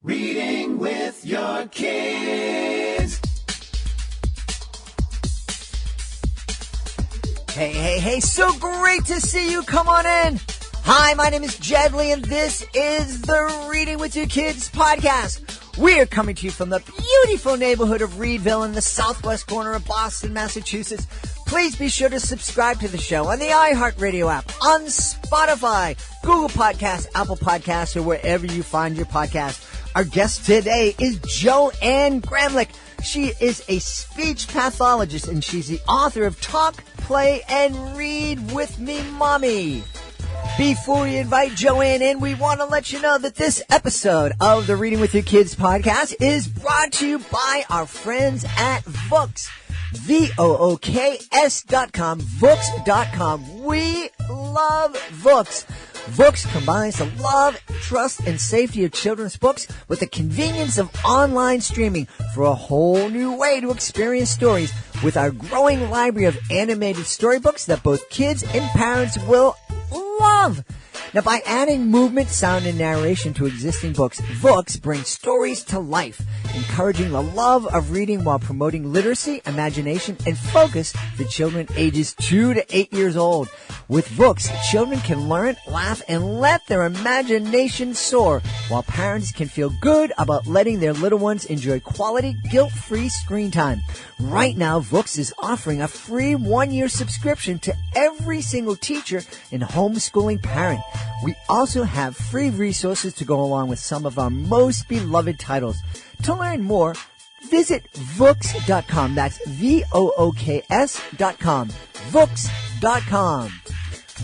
Reading with your kids. Hey, so great to see you. Come on in. Hi, my name is Jedley, and this is the Reading with Your Kids podcast. We're coming to you from the beautiful neighborhood of Reedville in the southwest corner of Boston, Massachusetts. Please be sure to subscribe to the show on the iHeartRadio app, on Spotify, Google Podcasts, Apple Podcasts, or wherever you find your podcast. Our guest today is Jo Ann Gramlich. She is a speech pathologist, and she's the author of Talk, Play, and Read with Me, Mommy. Before we invite Jo Ann in, we want to let you know that this episode of the Reading with Your Kids podcast is brought to you by our friends at Vooks. VOOKS.com, Vooks.com. We love Vooks. Vooks combines the love, trust, and safety of children's books with the convenience of online streaming for a whole new way to experience stories with our growing library of animated storybooks that both kids and parents will love. Now, by adding movement, sound, and narration to existing books, Vooks brings stories to life, encouraging the love of reading while promoting literacy, imagination, and focus for children ages 2 to 8 years old. With Vooks, children can learn, laugh, and let their imagination soar, while parents can feel good about letting their little ones enjoy quality, guilt-free screen time. Right now, Vooks is offering a free 1-year subscription to every single teacher and homeschooling parent. We also have free resources to go along with some of our most beloved titles. To learn more, visit Vooks.com. That's VOOKS.com. Vooks.com.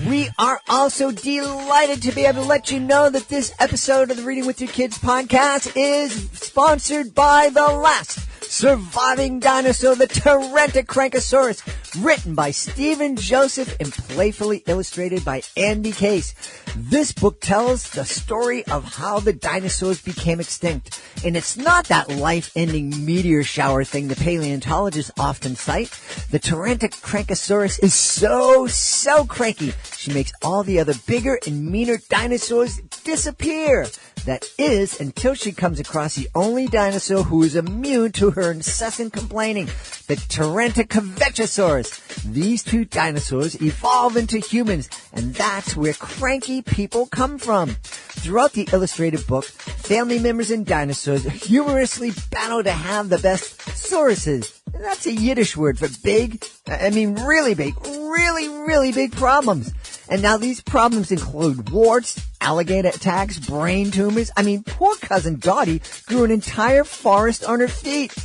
We are also delighted to be able to let you know that this episode of the Reading with Your Kids podcast is sponsored by the last surviving dinosaur, the Tyrannosaurus, written by Stephen Joseph and playfully illustrated by Andy Case. This book tells the story of how the dinosaurs became extinct. And it's not that life-ending meteor shower thing the paleontologists often cite. The Tyrannosaurus is so cranky, she makes all the other bigger and meaner dinosaurs disappear. That is, until she comes across the only dinosaur who is immune to her incessant complaining, the Tyrannosaurus. These two dinosaurs evolve into humans, and that's where cranky people come from. Throughout the illustrated book, family members and dinosaurs humorously battle to have the best sauruses. And that's a Yiddish word for big, really big, really big problems. And now these problems include warts, alligator attacks, brain tumors. Poor cousin Dottie grew an entire forest on her feet.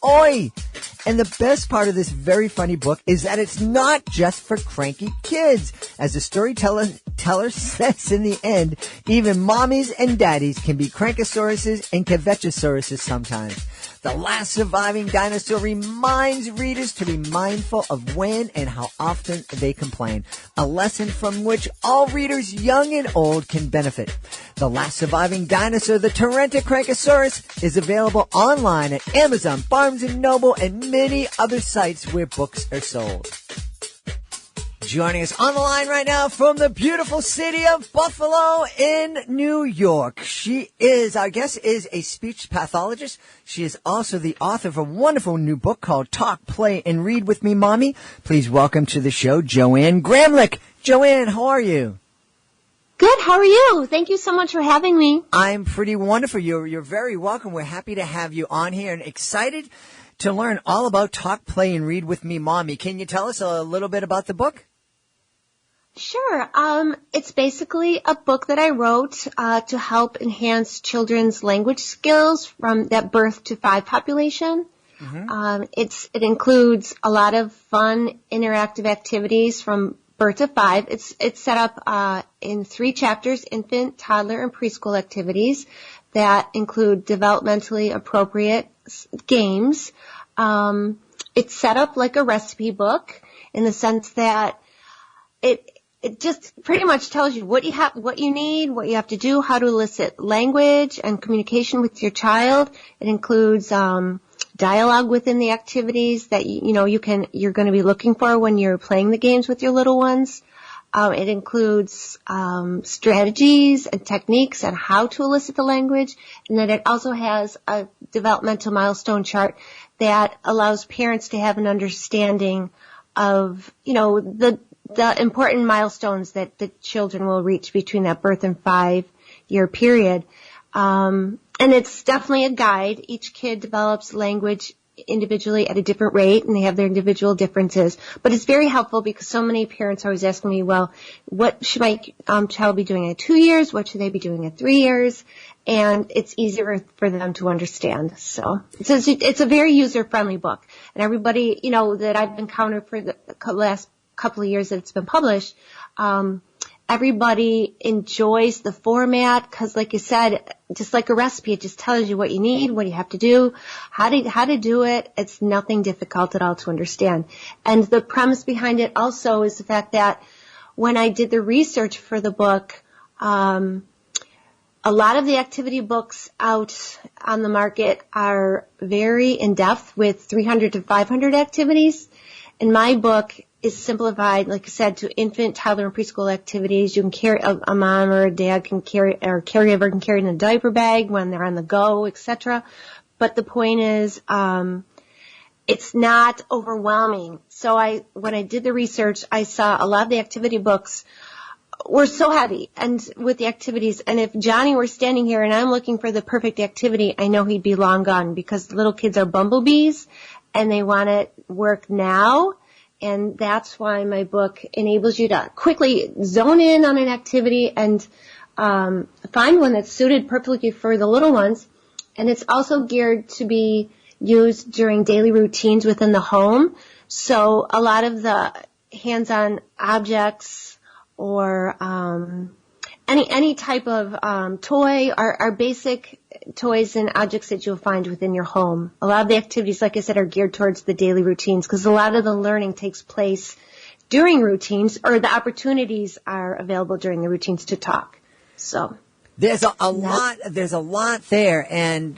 Oi! And the best part of this very funny book is that it's not just for cranky kids. As the storyteller says in the end, even mommies and daddies can be crankosauruses and kvetchosauruses sometimes. The last surviving dinosaur reminds readers to be mindful of when and how often they complain, a lesson from which all readers, young and old, can benefit. The last surviving dinosaur, the Tyrannosaurus, is available online at Amazon, Barnes & Noble, and many other sites where books are sold. Joining us on the line right now from the beautiful city of Buffalo in New York. Our guest is a speech pathologist. She is also the author of a wonderful new book called Talk, Play, and Read with Me, Mommy. Please welcome to the show, Jo Ann Gramlich. Jo Ann, how are you? Good. How are you? Thank you so much for having me. I'm pretty wonderful. You're very welcome. We're happy to have you on here and excited to learn all about Talk, Play, and Read with Me, Mommy. Can you tell us a little bit about the book? Sure. It's basically a book that I wrote to help enhance children's language skills from that birth to 5 population. Mm-hmm. It includes a lot of fun, interactive activities from birth to 5. It's set up in 3 chapters: infant, toddler, and preschool activities that include developmentally appropriate games. It's set up like a recipe book in the sense that it just pretty much tells you what you need, what you have to do, how to elicit language and communication with your child. It includes dialogue within the activities that you're going to be looking for when you're playing the games with your little ones. It includes strategies and techniques on how to elicit the language, and then it also has a developmental milestone chart that allows parents to have an understanding of, the important milestones that the children will reach between that birth and 5-year period. And it's definitely a guide. Each kid develops language individually at a different rate, and they have their individual differences. But it's very helpful because so many parents are always asking me, well, what should my child be doing at 2 years? What should they be doing at 3 years? And it's easier for them to understand. So it's a very user-friendly book. And everybody, that I've encountered for the last couple of years that it's been published, everybody enjoys the format because, like you said, just like a recipe, it just tells you what you need, what you have to do, how to do it. It's nothing difficult at all to understand. And the premise behind it also is the fact that when I did the research for the book, a lot of the activity books out on the market are very in-depth with 300 to 500 activities. And my book is simplified, like I said, to infant, toddler, and preschool activities. You can carry, a mom or a dad can carry, or a caregiver can carry it in a diaper bag when they're on the go, etc. But the point is, it's not overwhelming. So when I did the research, I saw a lot of the activity books were so heavy and with the activities. And if Johnny were standing here and I'm looking for the perfect activity, I know he'd be long gone because little kids are bumblebees and they want to work now. And that's why my book enables you to quickly zone in on an activity and find one that's suited perfectly for the little ones. And it's also geared to be used during daily routines within the home. So a lot of the hands-on objects or any type of toy are basic toys and objects that you'll find within your home. A lot of the activities, like I said, are geared towards the daily routines because a lot of the learning takes place during routines, or the opportunities are available during the routines to talk. So there's a lot there,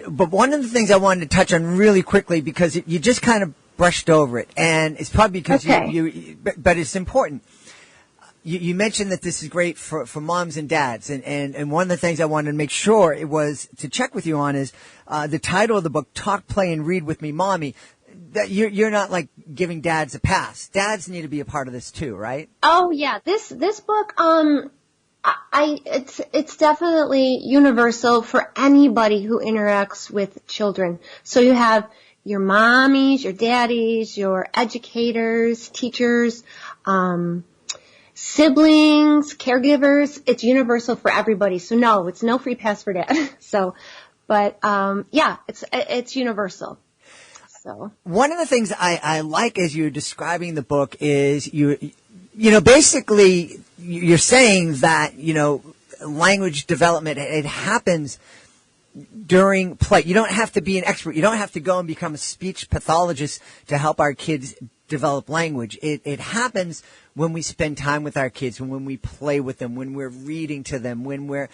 but one of the things I wanted to touch on really quickly because you just kind of brushed over it, and it's probably because but it's important. You mentioned that this is great for moms and dads, and one of the things I wanted to make sure it was to check with you on is the title of the book, Talk, Play, and Read with Me, Mommy. That you're not like giving dads a pass. Dads need to be a part of this too, right? Oh yeah, this book, it's definitely universal for anybody who interacts with children. So you have your mommies, your daddies, your educators, teachers, siblings, caregivers. It's universal for everybody. So no, it's no free pass for dad. It's universal. So one of the things I like as you're describing the book is basically you're saying that, language development, it happens during play. You don't have to be an expert. You don't have to go and become a speech pathologist to help our kids develop language. It happens when we spend time with our kids, when we play with them, when we're reading to them, when we're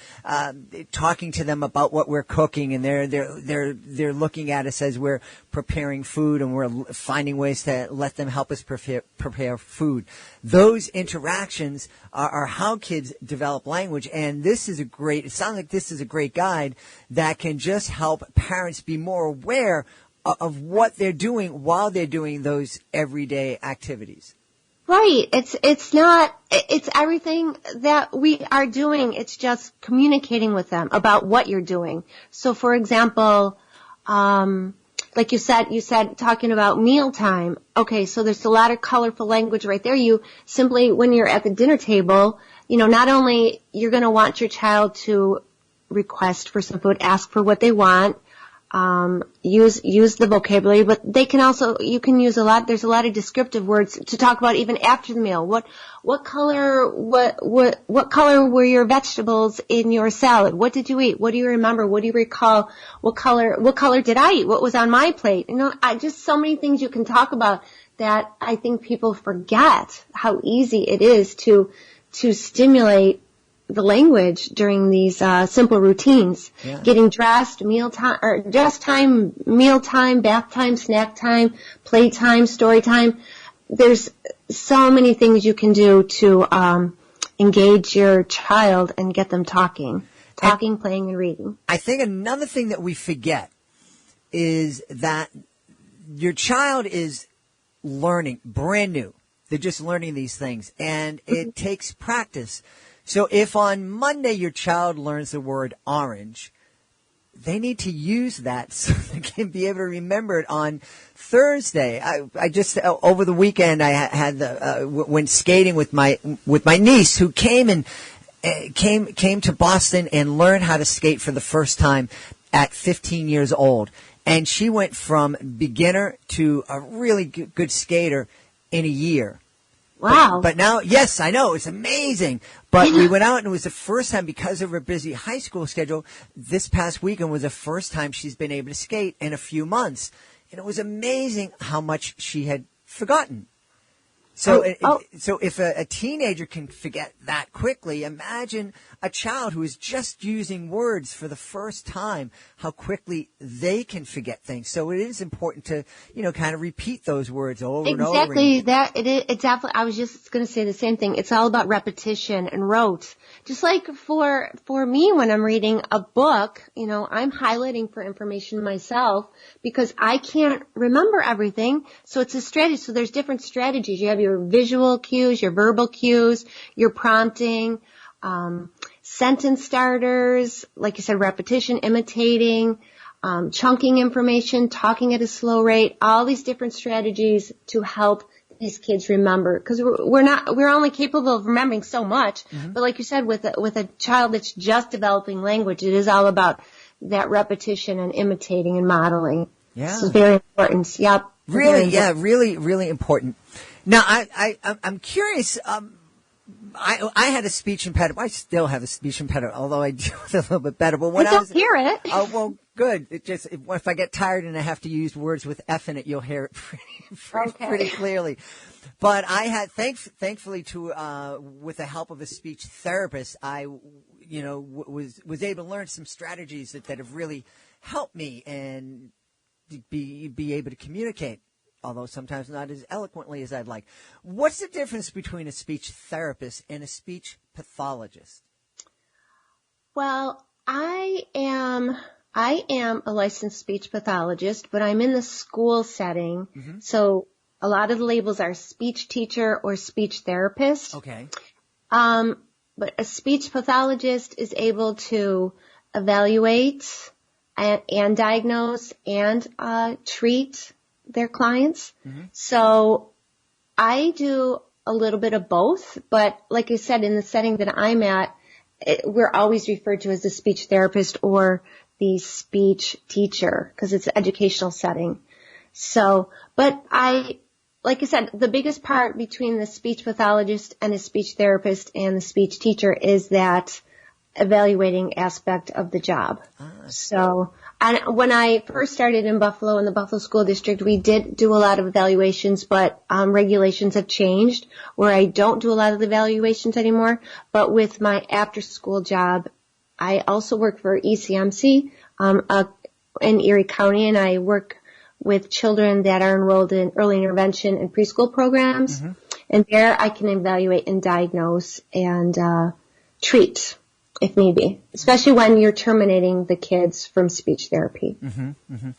talking to them about what we're cooking, and they're looking at us as we're preparing food, and we're finding ways to let them help us prepare food. Those interactions are how kids develop language, and it sounds like this is a great guide that can just help parents be more aware of what they're doing while they're doing those everyday activities. Right. It's everything that we are doing. It's just communicating with them about what you're doing. So for example, like you said talking about mealtime. Okay, so there's a lot of colorful language right there. You simply, when you're at the dinner table, not only you're going to want your child to request for some food, ask for what they want, use the vocabulary, but you can use there's a lot of descriptive words to talk about even after the meal. What color were your vegetables in your salad? What did you eat? What do you remember? What do you recall? What color did I eat? What was on my plate? Just so many things you can talk about that I think people forget how easy it is to stimulate the language during these simple routines. Yeah. Getting dressed, mealtime, or dress time, mealtime, bath time, snack time, playtime, story time. There's so many things you can do to engage your child and get them talking, playing, and reading. I think another thing that we forget is that your child is learning, brand new. They're just learning these things, and it takes practice. So if on Monday your child learns the word orange, they need to use that so they can be able to remember it on Thursday. I just over the weekend I had went skating with my niece, who came to Boston and learned how to skate for the first time at 15 years old, and she went from beginner to a really good skater in a year. Wow. But now, yes, I know, it's amazing. But we went out, and it was the first time, because of her busy high school schedule, this past weekend was the first time she's been able to skate in a few months. And it was amazing how much she had forgotten. So, so if a teenager can forget that quickly, imagine a child who is just using words for the first time, how quickly they can forget things. So it is important to, kind of repeat those words over and over. Exactly. I was just going to say the same thing. It's all about repetition and rote. Just like for me, when I'm reading a book, I'm highlighting for information myself because I can't remember everything. So it's a strategy. So there's different strategies. You have your visual cues, your verbal cues, your prompting, sentence starters, like you said, repetition, imitating, chunking information, talking at a slow rate, all these different strategies to help these kids remember, because we're only capable of remembering so much. Mm-hmm. But like you said, with a child that's just developing language, it is all about that repetition and imitating and modeling. Yeah. This is very important. Yep. Really, yeah, really, really important. Now, I'm curious. I had a speech impediment. I still have a speech impediment, although I do it a little bit better. But when I don't hear it. Oh, well, good. It just, if I get tired and I have to use words with F in it, you'll hear it pretty clearly. But I had, thankfully, with the help of a speech therapist, I, was able to learn some strategies that have really helped me and be able to communicate, although sometimes not as eloquently as I'd like. What's the difference between a speech therapist and a speech pathologist? Well, I am a licensed speech pathologist, but I'm in the school setting. Mm-hmm. So a lot of the labels are speech teacher or speech therapist. Okay. But a speech pathologist is able to evaluate and diagnose and treat their clients. Mm-hmm. So I do a little bit of both, but like I said, in the setting that I'm at, we're always referred to as the speech therapist or the speech teacher because it's an educational setting. So, but like I said, the biggest part between the speech pathologist and the speech therapist and the speech teacher is that evaluating aspect of the job. So, and when I first started in Buffalo, in the Buffalo School District, we did do a lot of evaluations, but regulations have changed where I don't do a lot of the evaluations anymore. But with my after-school job, I also work for ECMC in Erie County, and I work with children that are enrolled in early intervention and preschool programs. Mm-hmm. And there I can evaluate and diagnose and treat if need be, especially when you're terminating the kids from speech therapy. Mm-hmm, mm-hmm.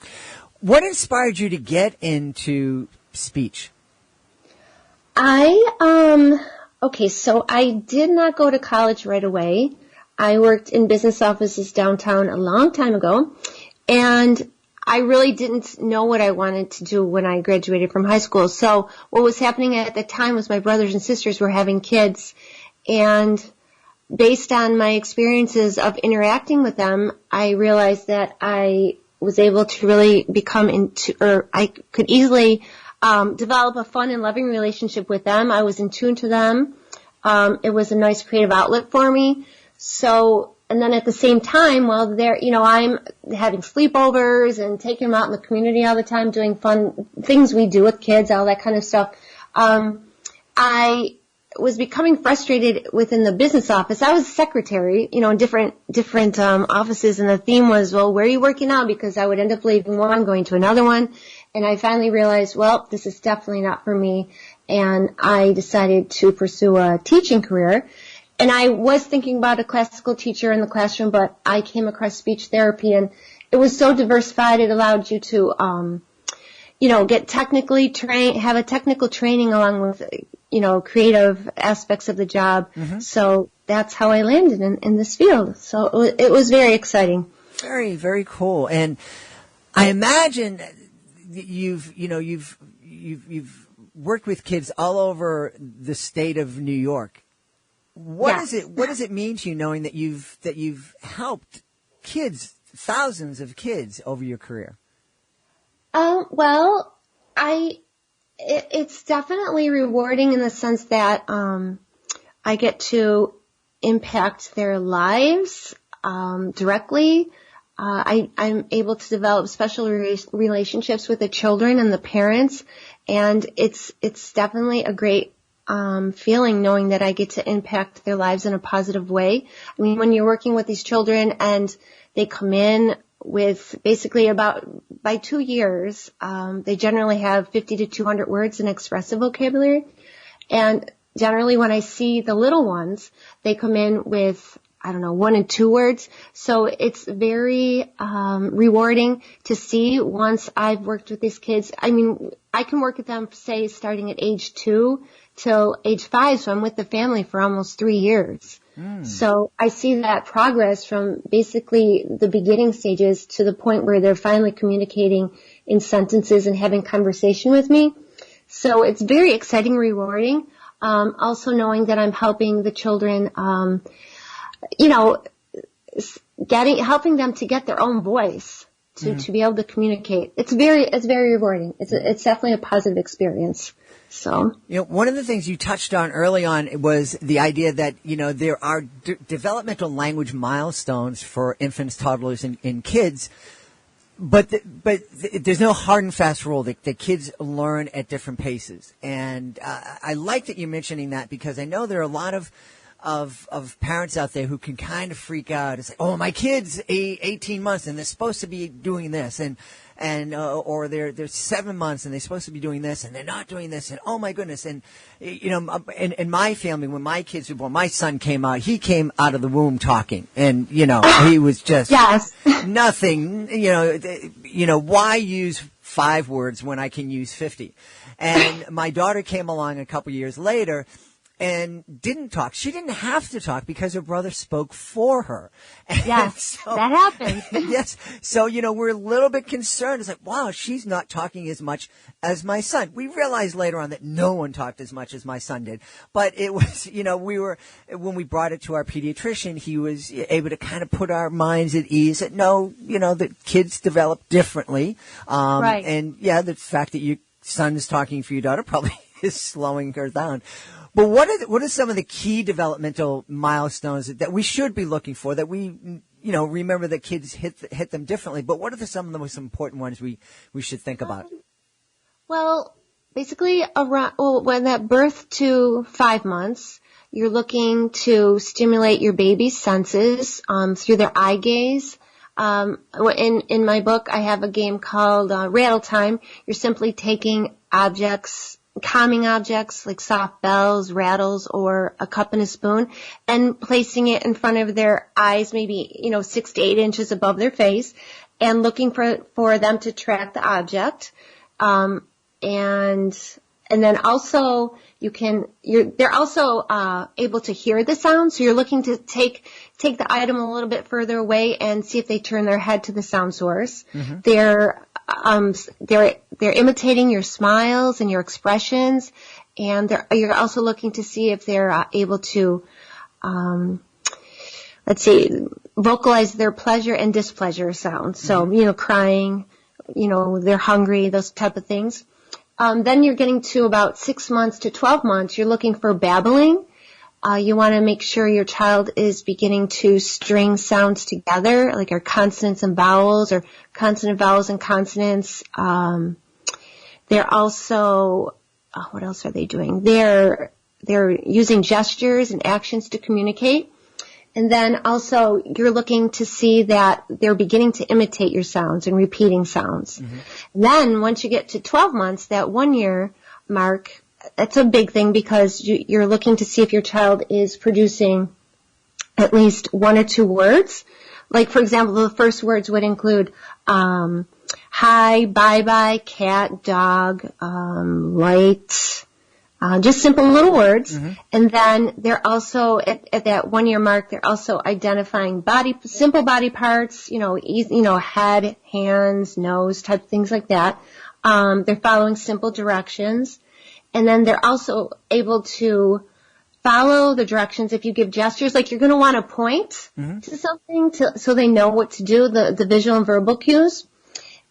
What inspired you to get into speech? So I did not go to college right away. I worked in business offices downtown a long time ago, and I really didn't know what I wanted to do when I graduated from high school. So what was happening at the time was my brothers and sisters were having kids, and based on my experiences of interacting with them, I realized that I was able to really I could easily develop a fun and loving relationship with them. I was in tune to them. It was a nice creative outlet for me. So, and then at the same time, while they're, I'm having sleepovers and taking them out in the community all the time, doing fun things we do with kids, all that kind of stuff. I was becoming frustrated within the business office. I was a secretary, in different offices, and the theme was, well, where are you working now? Because I would end up leaving one, going to another one, and I finally realized, well, this is definitely not for me, and I decided to pursue a teaching career. And I was thinking about a classical teacher in the classroom, but I came across speech therapy, and it was so diversified. It allowed you to, get technically trained, have a technical training along with, creative aspects of the job. Mm-hmm. So that's how I landed in this field. So it was very exciting. Very, very cool. And I imagine you've worked with kids all over the state of New York. What does it mean to you knowing that you've helped kids, thousands of kids over your career? Well, it's definitely rewarding in the sense that I get to impact their lives directly. I'm able to develop special relationships with the children and the parents, and it's definitely a great feeling knowing that I get to impact their lives in a positive way. I mean, when you're working with these children and they come in with basically by 2 years, they generally have 50 to 200 words in expressive vocabulary. And generally when I see the little ones, they come in with, 1 and 2 words. So it's very rewarding to see once I've worked with these kids. I mean, I can work with them, say, starting at age 2 till age 5. So I'm with the family for almost 3 years. So I see that progress from basically the beginning stages to the point where they're finally communicating in sentences and having conversation with me. So it's very exciting, rewarding. Also knowing that I'm helping the children, helping them to get their own voice to be able to communicate. It's very rewarding. It's definitely a positive experience. So, one of the things you touched on early on was the idea that, there are developmental language milestones for infants, toddlers, and kids, but there's no hard and fast rule that kids learn at different paces. And I like that you're mentioning that because I know there are a lot of parents out there who can kind of freak out and say, oh, my kid's 18 months and they're supposed to be doing this, or they're 7 months and they're supposed to be doing this and they're not doing this, and oh my goodness. And in my family, when my kids were born, my son he came out of the womb talking, and he was just nothing. Why use 5 words when I can use 50? And my daughter came along a couple years later and didn't talk. She didn't have to talk because her brother spoke for her. Yes, that happens. Yes. So, we're a little bit concerned. It's like, wow, she's not talking as much as my son. We realized later on that no one talked as much as my son did. But it was, when we brought it to our pediatrician, he was able to kind of put our minds at ease that no, that kids develop differently. Right. And the fact that your son is talking for your daughter probably is slowing her down. But what are some of the key developmental milestones that we should be looking for, that we, remember that kids hit them differently, but what are some of the most important ones we should think about? Well, basically when that birth to 5 months, you're looking to stimulate your baby's senses, through their eye gaze. In my book, I have a game called Rattle Time. You're simply taking calming objects like soft bells, rattles, or a cup and a spoon, and placing it in front of their eyes, maybe 6 to 8 inches above their face, and looking for them to track the object. And then also they're also able to hear the sound. So you're looking to take the item a little bit further away and see if they turn their head to the sound source. Mm-hmm. They're imitating your smiles and your expressions, and you're also looking to see if they're able to, vocalize their pleasure and displeasure sounds. So, crying, they're hungry, those type of things. Then you're getting to about 6 months to 12 months. You're looking for babbling. You want to make sure your child is beginning to string sounds together, like our consonants and vowels, or consonant vowels and consonants. They're also, what else are they doing? They're using gestures and actions to communicate. And then also you're looking to see that they're beginning to imitate your sounds and repeating sounds. Mm-hmm. Then once you get to 12 months, that 1 year mark, that's a big thing because you're looking to see if your child is producing at least one or two words. Like, for example, the first words would include hi, bye-bye, cat, dog, light, just simple little words. Mm-hmm. And then they're also, at that 1 year mark, they're also identifying simple body parts, head, hands, nose, type things like that. They're following simple directions. And then they're also able to follow the directions if you give gestures. Like, you're going to want to point to something so they know what to do, the visual and verbal cues.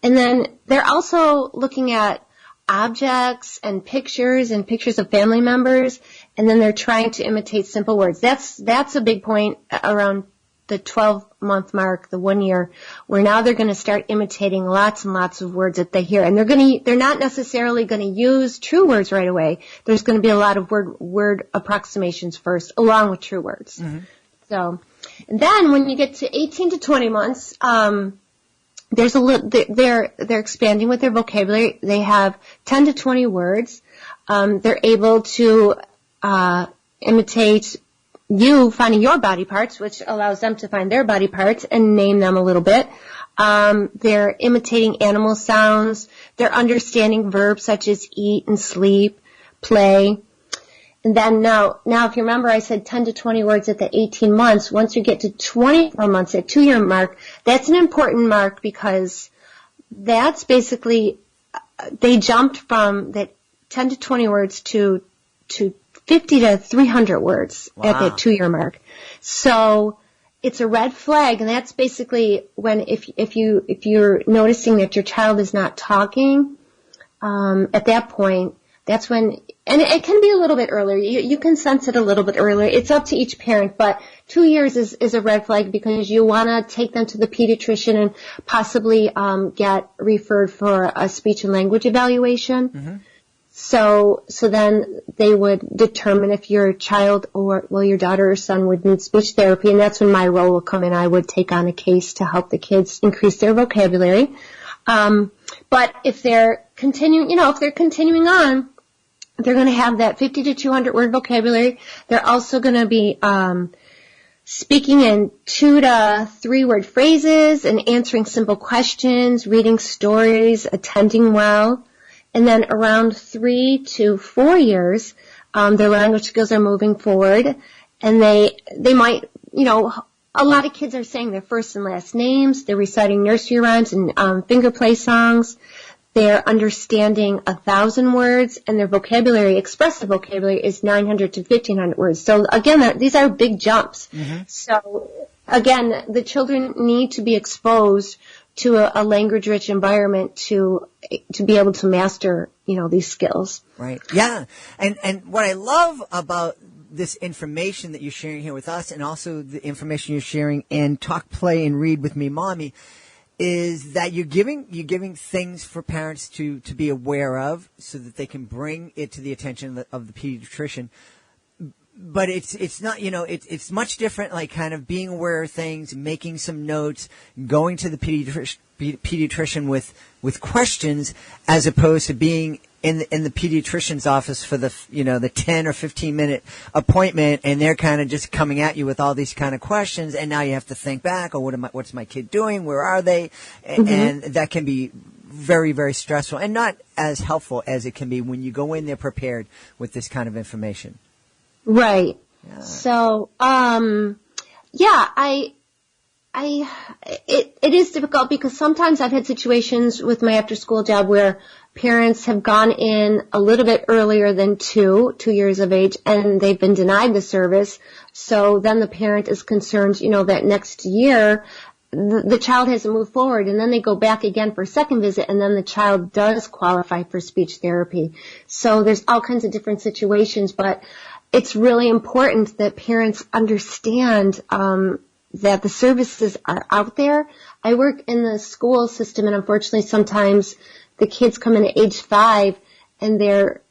And then they're also looking at objects and pictures of family members, and then they're trying to imitate simple words. That's a big point around the 12-month mark, the 1 year, where now they're going to start imitating lots and lots of words that they hear. And they're not necessarily going to use true words right away. There's going to be a lot of word approximations first, along with true words. Mm-hmm. So, and then when you get to 18 to 20 months, they're expanding with their vocabulary. They have 10 to 20 words. They're able to imitate you finding your body parts, which allows them to find their body parts and name them a little bit. They're imitating animal sounds. They're understanding verbs such as eat and sleep, play. And then now if you remember, I said 10 to 20 words at the 18 months. Once you get to 24 months, at 2 year mark, that's an important mark because that's basically, they jumped from that 10 to 20 words to 50 to 300 words at that 2 year mark. So it's a red flag, and that's basically when if you're noticing that your child is not talking, at that point, that's when, and it can be a little bit earlier. You can sense it a little bit earlier. It's up to each parent, but 2 years is a red flag because you want to take them to the pediatrician and possibly get referred for a speech and language evaluation. Mm-hmm. So then they would determine if your child your daughter or son would need speech therapy, and that's when my role will come in. I would take on a case to help the kids increase their vocabulary. But if they're continuing on, they're going to have that 50 to 200 word vocabulary. They're also going to be speaking in 2 to 3 word phrases and answering simple questions, reading stories, attending well. And then around 3 to 4 years, their language skills are moving forward, and they might, a lot of kids are saying their first and last names. They're reciting nursery rhymes and finger play songs. They're understanding 1,000 words, and their vocabulary, expressive vocabulary, is 900 to 1,500 words. So again, these are big jumps. Mm-hmm. So again, the children need to be exposed to a language-rich environment to be able to master, these skills. Right. Yeah. And what I love about this information that you're sharing here with us, and also the information you're sharing in Talk, Play, and Read with Me, Mommy, is that you're giving things for parents to be aware of so that they can bring it to the attention of the pediatrician. But it's not, it's much different, like kind of being aware of things, making some notes, going to the pediatrician with questions, as opposed to being in the pediatrician's office for the 10 or 15 minute appointment, and they're kind of just coming at you with all these kind of questions, and now you have to think back, what's my kid doing? Where are they? Mm-hmm. And that can be very, very stressful and not as helpful as it can be when you go in there prepared with this kind of information. Right. Yeah. So, it is difficult because sometimes I've had situations with my after school job where parents have gone in a little bit earlier than 2 years of age, and they've been denied the service. So then the parent is concerned, that next year the child hasn't moved forward, and then they go back again for a second visit, and then the child does qualify for speech therapy. So there's all kinds of different situations, but it's really important that parents understand that the services are out there. I work in the school system, and unfortunately sometimes the kids come in at age 5 and their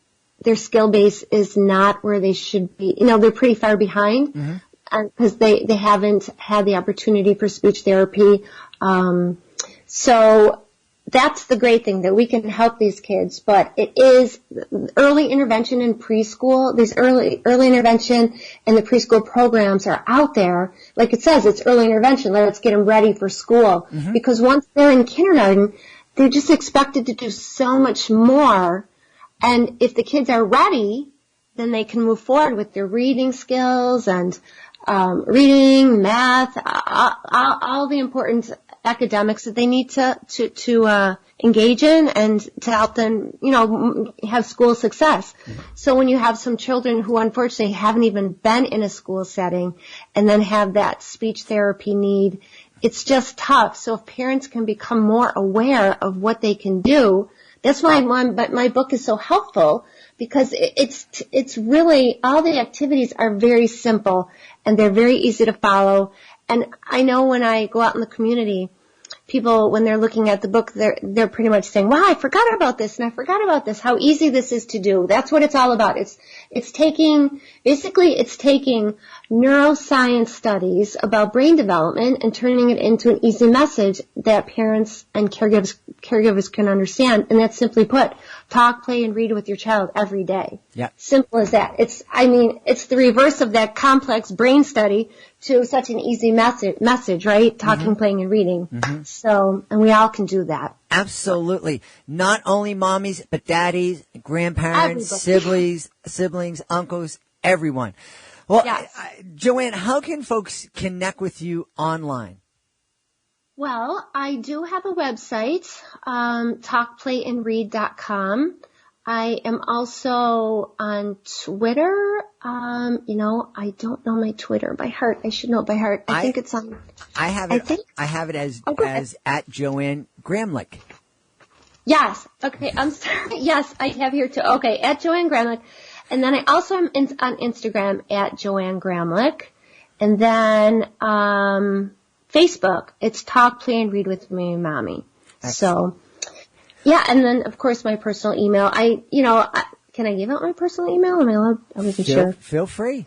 skill base is not where they should be. They're pretty far behind because they haven't had the opportunity for speech therapy. So that's the great thing, that we can help these kids. But it is early intervention in preschool. These early intervention and the preschool programs are out there. Like it says, it's early intervention. Let's get them ready for school. Mm-hmm. Because once they're in kindergarten, they're just expected to do so much more. And if the kids are ready, then they can move forward with their reading skills and reading, math, all the important academics that they need to engage in and to help them, have school success. Mm-hmm. So when you have some children who unfortunately haven't even been in a school setting and then have that speech therapy need, it's just tough. So if parents can become more aware of what they can do, that's why my book is so helpful, because it's really, all the activities are very simple and they're very easy to follow. And I know when I go out in the community, people, when they're looking at the book, they're pretty much saying, wow, I forgot about this and I forgot about this, how easy this is to do. That's what it's all about. It's taking neuroscience studies about brain development and turning it into an easy message that parents and caregivers can understand. And that's simply put, talk, play, and read with your child every day. Yeah. Simple as that. It's the reverse of that complex brain study to such an easy message, right? Talking, mm-hmm. playing, and reading. Mm-hmm. So, and we all can do that. Absolutely. Not only mommies, but daddies, grandparents, siblings, uncles, everyone. Well, yes. Jo Ann, how can folks connect with you online? Well, I do have a website, talkplayandread.com. I am also on Twitter. I don't know my Twitter by heart. I should know it by heart. I think it's on. I have it as at Jo Ann Gramlich. Yes. Okay. I'm sorry. Yes, I have here too. Okay. At Jo Ann Gramlich. And then I also am on Instagram at Jo Ann Gramlich. And then, Facebook, it's Talk, Play, and Read with Me, Mommy. Excellent. So, yeah, and then, of course, my personal email. Can I give out my personal email? Am I allowed? I wasn't sure. Feel free.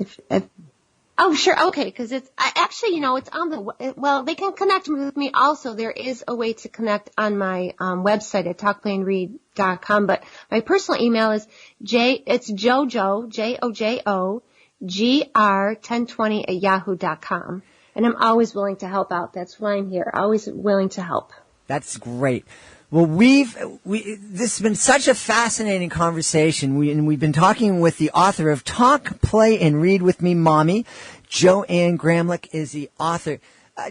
Oh, sure. Okay, because it's on they can connect with me also. There is a way to connect on my website at talkplayandread.com, but my personal email is it's Jojo, Jojo, gr1020@yahoo.com. And I'm always willing to help out. That's why I'm here. Always willing to help. That's great. Well, this has been such a fascinating conversation. We've been talking with the author of Talk, Play, and Read with Me, Mommy. Jo Ann Gramlich is the author.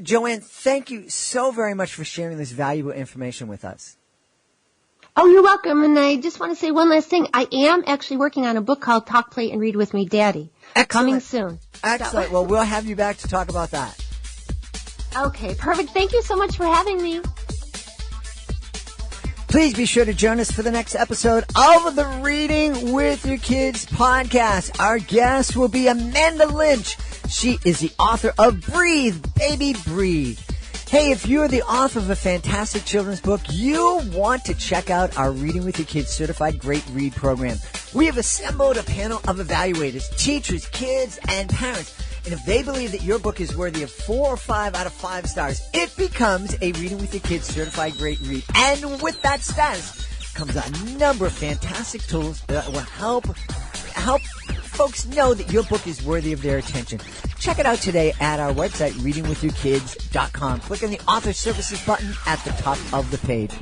Jo Ann, thank you so very much for sharing this valuable information with us. Oh, you're welcome. And I just want to say one last thing. I am actually working on a book called Talk, Play, and Read with Me, Daddy. Excellent. Coming soon. Excellent. Well, we'll have you back to talk about that. Okay, perfect. Thank you so much for having me. Please be sure to join us for the next episode of the Reading with Your Kids podcast. Our guest will be Amanda Lynch. She is the author of Breathe, Baby, Breathe. Hey, if you're the author of a fantastic children's book, you want to check out our Reading with Your Kids Certified Great Read program. We have assembled a panel of evaluators, teachers, kids, and parents. And if they believe that your book is worthy of 4 or 5 out of 5 stars, it becomes a Reading with Your Kids Certified Great Read. And with that status comes a number of fantastic tools that will help folks know that your book is worthy of their attention. Check it out today at our website, readingwithyourkids.com. Click on the Author Services button at the top of the page.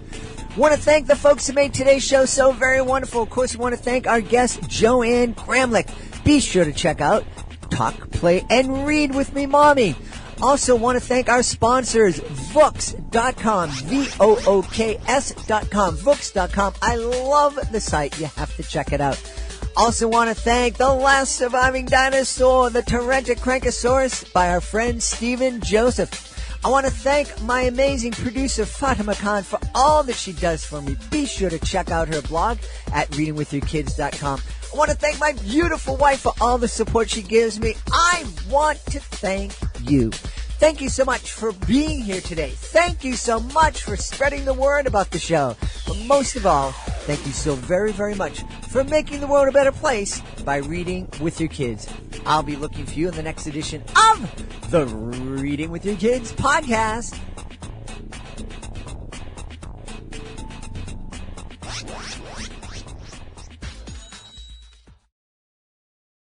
Want to thank the folks who made today's show so very wonderful. Of course, we want to thank our guest, Jo Ann Gramlich. Be sure to check out Talk, Play, and Read with Me, Mommy. Also want to thank our sponsors, Vooks.com, VOOKS.com, Vooks.com. I love the site. You have to check it out. Also want to thank the last surviving dinosaur, the Tyrannosaurus, by our friend Stephen Joseph. I want to thank my amazing producer, Fatima Khan, for all that she does for me. Be sure to check out her blog at readingwithyourkids.com. I want to thank my beautiful wife for all the support she gives me. I want to thank you. Thank you so much for being here today. Thank you so much for spreading the word about the show. But most of all, thank you so very, very much for making the world a better place by reading with your kids. I'll be looking for you in the next edition of the Reading with Your Kids podcast.